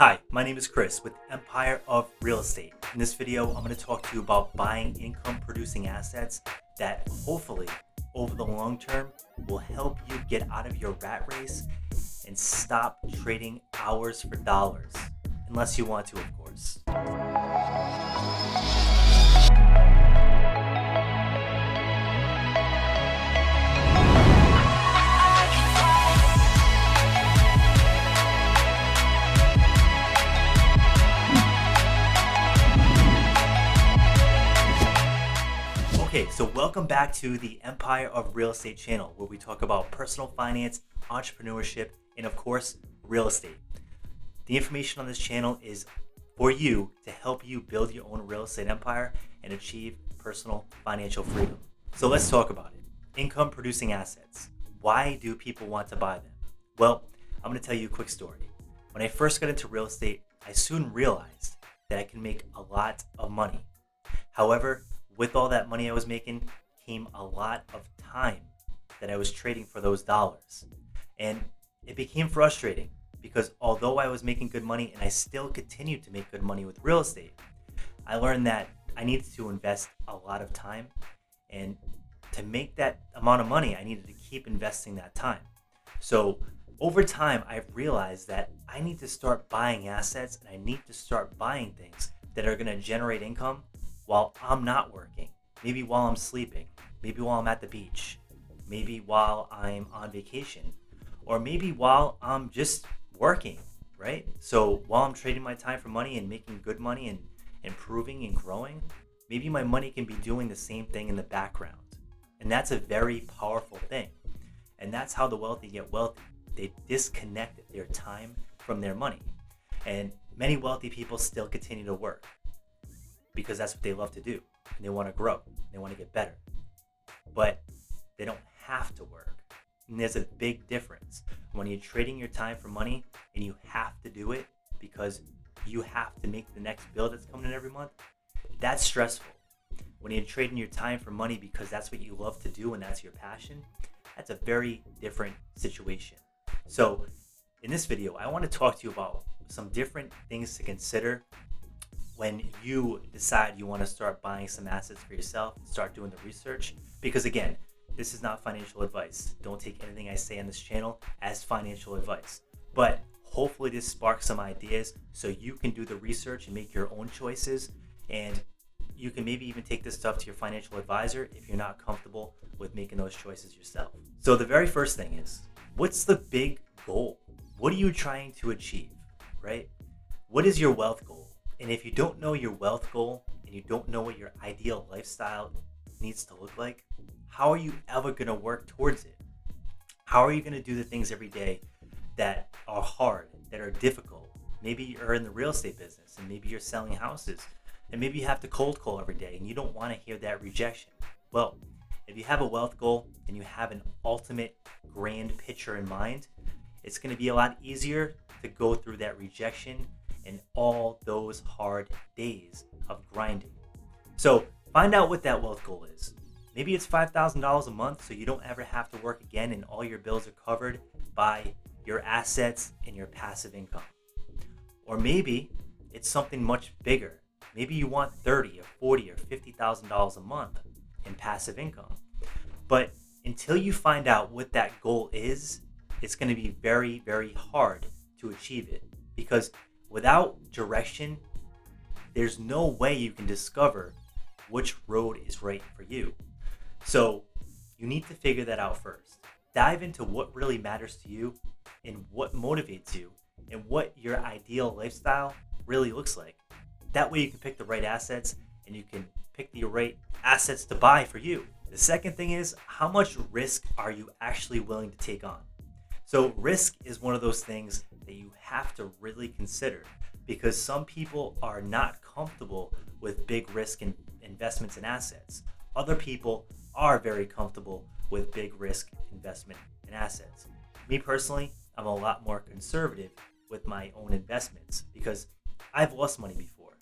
Hi, my name is Chris with Empire of Real Estate. In this video, I'm going to talk to you about buying income producing assets that hopefully over the long term will help you get out of your rat race and stop trading hours for dollars. Unless you want to, of course. Okay, so welcome back to the Empire of Real Estate channel, where we talk about personal finance, entrepreneurship, and of course, real estate. The information on this channel is for you to help you build your own real estate empire and achieve personal financial freedom. So let's talk about it. Income producing assets. Why do people want to buy them? Well, I'm going to tell you a quick story. When I first got into real estate, I soon realized that I can make a lot of money. However, with all that money I was making came a lot of time that I was trading for those dollars. And it became frustrating because although I was making good money and I still continued to make good money with real estate, I learned that I needed to invest a lot of time. And to make that amount of money, I needed to keep investing that time. So over time, I've realized that I need to start buying assets and I need to start buying things that are going to generate income while I'm not working, maybe while I'm sleeping, maybe while I'm at the beach, maybe while I'm on vacation, or maybe while I'm just working, right? So while I'm trading my time for money and making good money and improving and growing, maybe my money can be doing the same thing in the background. And that's a very powerful thing. And that's how the wealthy get wealthy. They disconnect their time from their money. And many wealthy people still continue to work, because that's what they love to do, and they want to grow, they want to get better, but they don't have to work. And there's a big difference when you're trading your time for money and you have to do it because you have to make the next bill that's coming in every month. That's stressful. When you're trading your time for money because that's what you love to do and that's your passion, that's a very different situation. So in this video, I want to talk to you about some different things to consider when you decide you want to start buying some assets for yourself and start doing the research. Because again, this is not financial advice. Don't take anything I say on this channel as financial advice. But hopefully this sparks some ideas so you can do the research and make your own choices. And you can maybe even take this stuff to your financial advisor if you're not comfortable with making those choices yourself. So the very first thing is, what's the big goal? What are you trying to achieve, right? What is your wealth goal? And if you don't know your wealth goal and you don't know what your ideal lifestyle needs to look like, how are you ever going to work towards it? How are you going to do the things every day that are hard, that are difficult? Maybe you're in the real estate business and maybe you're selling houses and maybe you have to cold call every day and you don't want to hear that rejection. Well, if you have a wealth goal and you have an ultimate grand picture in mind, it's going to be a lot easier to go through that rejection and all those hard days of grinding. So find out what that wealth goal is. Maybe it's $5,000 a month so you don't ever have to work again and all your bills are covered by your assets and your passive income. Or maybe it's something much bigger. Maybe you want $30,000 or $40,000 or $50,000 a month in passive income. But until you find out what that goal is, it's going to be very, very hard to achieve it, because without direction, there's no way you can discover which road is right for you. So you need to figure that out first. Dive into what really matters to you and what motivates you and what your ideal lifestyle really looks like. That way you can pick the right assets and you can pick the right assets to buy for you. The second thing is, how much risk are you actually willing to take on? So risk is one of those things that you have to really consider, because some people are not comfortable with big risk in investments in assets. Other people are very comfortable with big risk investment in assets. Me personally, I'm a lot more conservative with my own investments because I've lost money before.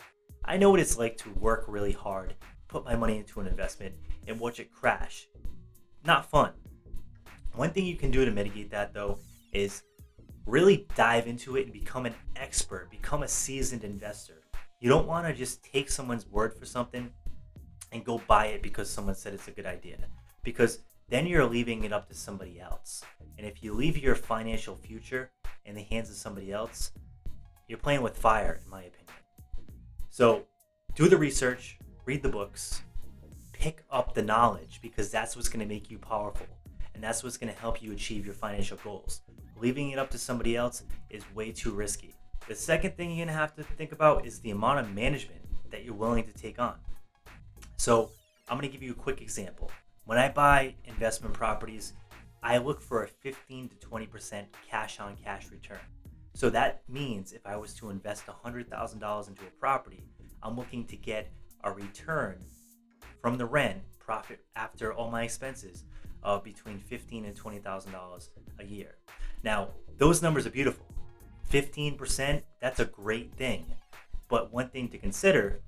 I know what it's like to work really hard, put my money into an investment and watch it crash. Not fun. One thing you can do to mitigate that though is really dive into it and become an expert, become a seasoned investor. You don't want to just take someone's word for something and go buy it because someone said it's a good idea, because then you're leaving it up to somebody else. And if you leave your financial future in the hands of somebody else, you're playing with fire, in my opinion. So do the research, read the books, pick up the knowledge, because that's what's going to make you powerful. And that's what's going to help you achieve your financial goals. Leaving it up to somebody else is way too risky. The second thing you're going to have to think about is the amount of management that you're willing to take on. So I'm going to give you a quick example. When I buy investment properties, I look for a 15 to 20% cash on cash return. So that means if I was to invest $100,000 into a property, I'm looking to get a return from the rent, profit after all my expenses, of between $15,000 and $20,000 a year. Now, those numbers are beautiful. 15%, that's a great thing. But one thing to consider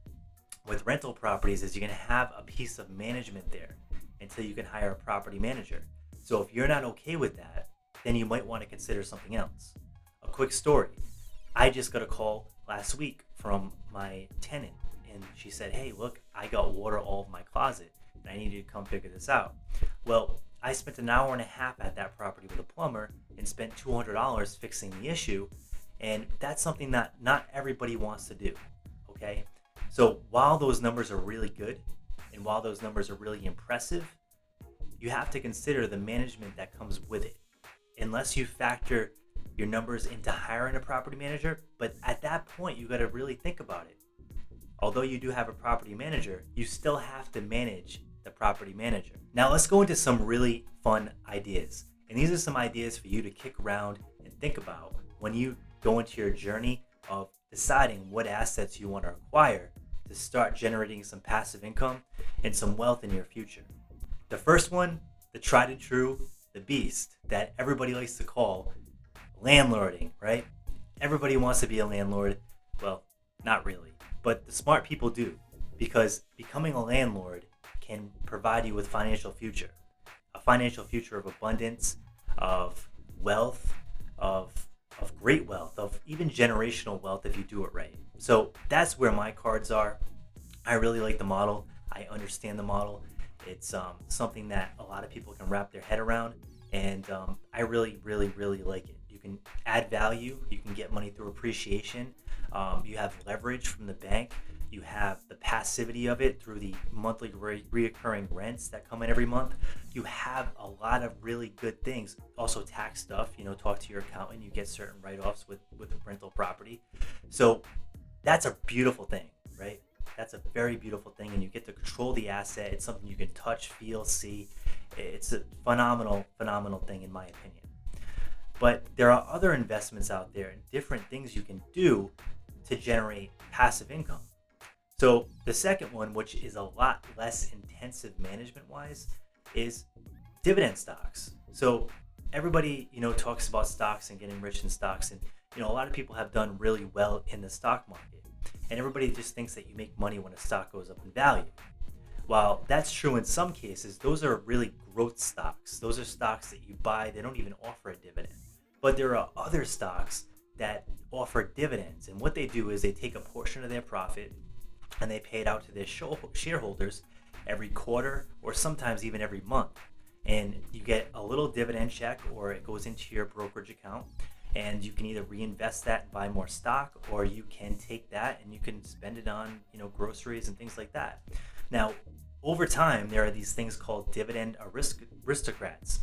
with rental properties is you're going to have a piece of management there until you can hire a property manager. So if you're not okay with that, then you might want to consider something else. A quick story. I just got a call last week from my tenant, and she said, hey, look, I got water all over my closet and I need you to come figure this out. Well, I spent an hour and a half at that property with a plumber and spent $200 fixing the issue. And that's something that not everybody wants to do. Okay. So while those numbers are really good and while those numbers are really impressive, you have to consider the management that comes with it. Unless you factor your numbers into hiring a property manager, but at that point, you got to really think about it. Although you do have a property manager, you still have to manage the property manager. Now let's go into some really fun ideas. And these are some ideas for you to kick around and think about when you go into your journey of deciding what assets you want to acquire to start generating some passive income and some wealth in your future. The first one, the tried and true, the beast that everybody likes to call landlording, right? Everybody wants to be a landlord. Well, not really, but the smart people do, because becoming a landlord can provide you with financial future, a financial future of abundance, of wealth, of great wealth, of even generational wealth if you do it right. So that's where my cards are. I really like the model. I understand the model. It's something that a lot of people can wrap their head around, and I really, really, really like it. You can add value. You can get money through appreciation. You have leverage from the bank. You have the passivity of it through the monthly reoccurring rents that come in every month. You have a lot of really good things. Also tax stuff, talk to your accountant. You get certain write-offs with rental property. So that's a beautiful thing, right? That's a very beautiful thing, and you get to control the asset. It's something you can touch, feel, see. It's a phenomenal, phenomenal thing in my opinion. But there are other investments out there and different things you can do to generate passive income. So the second one, which is a lot less intensive management-wise, is dividend stocks. So everybody, talks about stocks and getting rich in stocks, and a lot of people have done really well in the stock market. And everybody just thinks that you make money when a stock goes up in value. While that's true in some cases, those are really growth stocks. Those are stocks that you buy, they don't even offer a dividend. But there are other stocks that offer dividends, and what they do is they take a portion of their profit and they pay it out to their shareholders every quarter or sometimes even every month. And you get a little dividend check, or it goes into your brokerage account, and you can either reinvest that and buy more stock, or you can take that and you can spend it on groceries and things like that. Now, over time, there are these things called dividend aristocrats.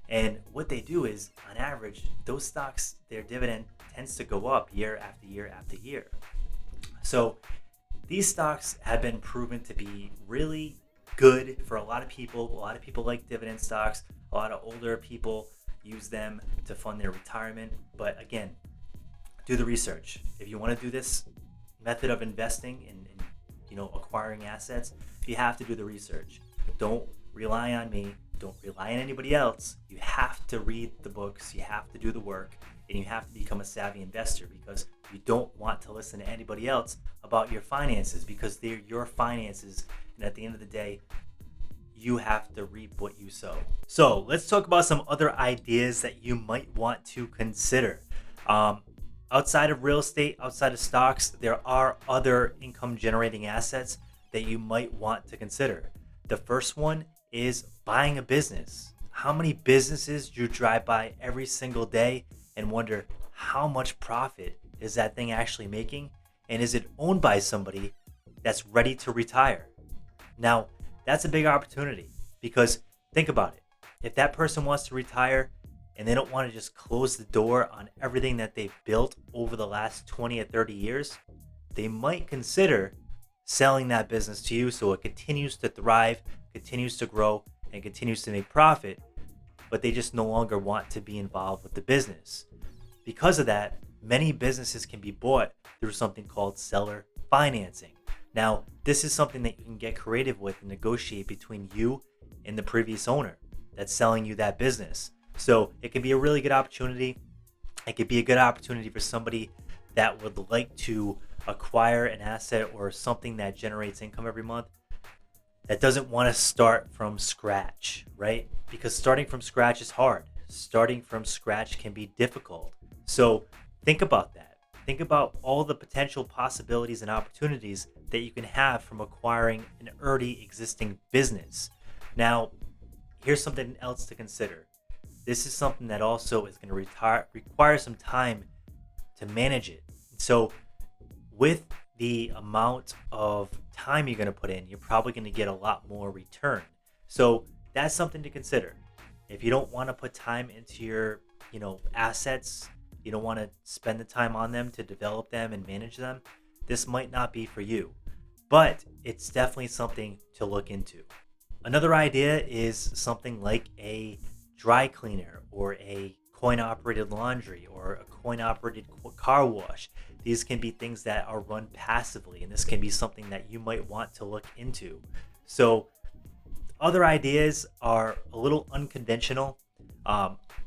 And what they do is, on average, those stocks, their dividend tends to go up year after year after year. So these stocks have been proven to be really good for a lot of people. A lot of people like dividend stocks. A lot of older people use them to fund their retirement. But again, do the research. If you want to do this method of investing and acquiring assets, you have to do the research. Don't rely on me. Don't rely on anybody else. You have to read the books. You have to do the work, and you have to become a savvy investor, because you don't want to listen to anybody else about your finances, because they're your finances. And at the end of the day, you have to reap what you sow. So let's talk about some other ideas that you might want to consider. Outside of real estate, outside of stocks, there are other income generating assets that you might want to consider. The first one is buying a business. How many businesses do you drive by every single day and wonder how much profit is that thing actually making? And is it owned by somebody that's ready to retire? Now, that's a big opportunity because think about it. If that person wants to retire and they don't want to just close the door on everything that they've built over the last 20 or 30 years, they might consider selling that business to you so it continues to thrive, continues to grow, and continues to make profit, but they just no longer want to be involved with the business. Because of that, many businesses can be bought through something called seller financing. Now, this is something that you can get creative with and negotiate between you and the previous owner that's selling you that business. So it can be a really good opportunity. It could be a good opportunity for somebody that would like to acquire an asset or something that generates income every month that doesn't want to start from scratch, right? Because starting from scratch is hard. Starting from scratch can be difficult. So think about that. Think about all the potential possibilities and opportunities that you can have from acquiring an already existing business. Now, here's something else to consider. This is something that also is going to require some time to manage it. So with the amount of time you're going to put in, you're probably going to get a lot more return. So that's something to consider. If you don't want to put time into your, assets, you don't want to spend the time on them to develop them and manage them, this might not be for you. But it's definitely something to look into. Another idea is something like a dry cleaner or a coin-operated laundry or a coin-operated car wash. These can be things that are run passively, and this can be something that you might want to look into. So other ideas are a little unconventional.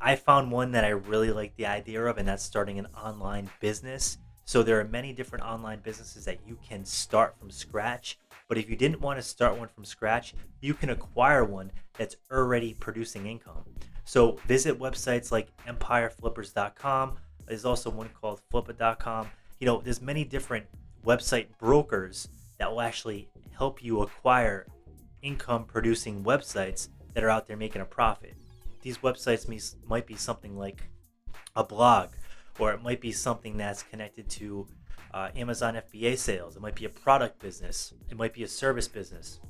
I found one that I really like the idea of, and that's starting an online business. So there are many different online businesses that you can start from scratch. But if you didn't want to start one from scratch, you can acquire one that's already producing income. So visit websites like empireflippers.com. There's also one called flippa.com. There's many different website brokers that will actually help you acquire income producing websites that are out there making a profit. These websites might be something like a blog, or it might be something that's connected to Amazon FBA sales. It might be a product business. It might be a service business.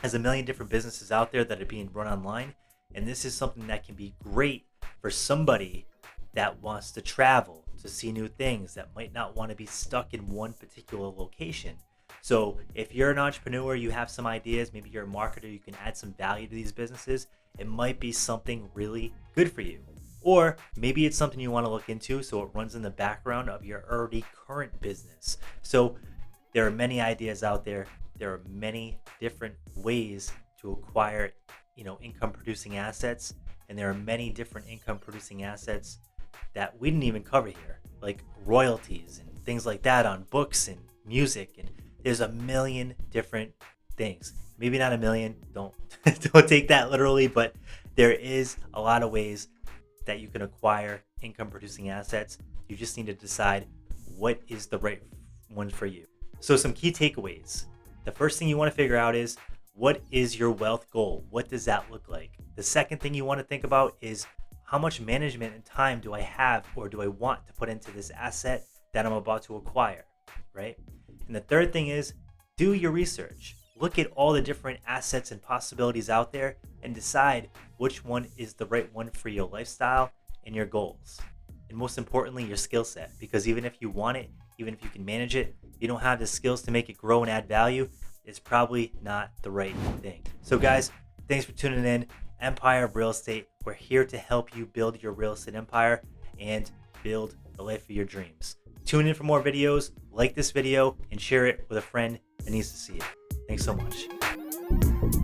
There's a million different businesses out there that are being run online, and this is something that can be great for somebody that wants to travel, to see new things, that might not want to be stuck in one particular location. So if you're an entrepreneur, you have some ideas, maybe you're a marketer, you can add some value to these businesses, it might be something really good for you. Or maybe it's something you want to look into so it runs in the background of your already current business. So there are many ideas out there. There are many different ways to acquire, income producing assets. And there are many different income producing assets that we didn't even cover here, like royalties and things like that on books and music. And there's a million different things. Maybe not a million, don't take that literally, but there is a lot of ways that you can acquire income producing assets. You just need to decide what is the right one for you. So some key takeaways. The first thing you want to figure out is, what is your wealth goal? What does that look like? The second thing you want to think about is, how much management and time do I have or do I want to put into this asset that I'm about to acquire, right? And the third thing is, do your research. Look at all the different assets and possibilities out there and decide which one is the right one for your lifestyle and your goals. And most importantly, your skill set. Because even if you want it, even if you can manage it, you don't have the skills to make it grow and add value, it's probably not the right thing. So guys, thanks for tuning in. Empire of Real Estate. We're here to help you build your real estate empire and build the life of your dreams. Tune in for more videos, like this video, and share it with a friend that needs to see it. Thanks so much.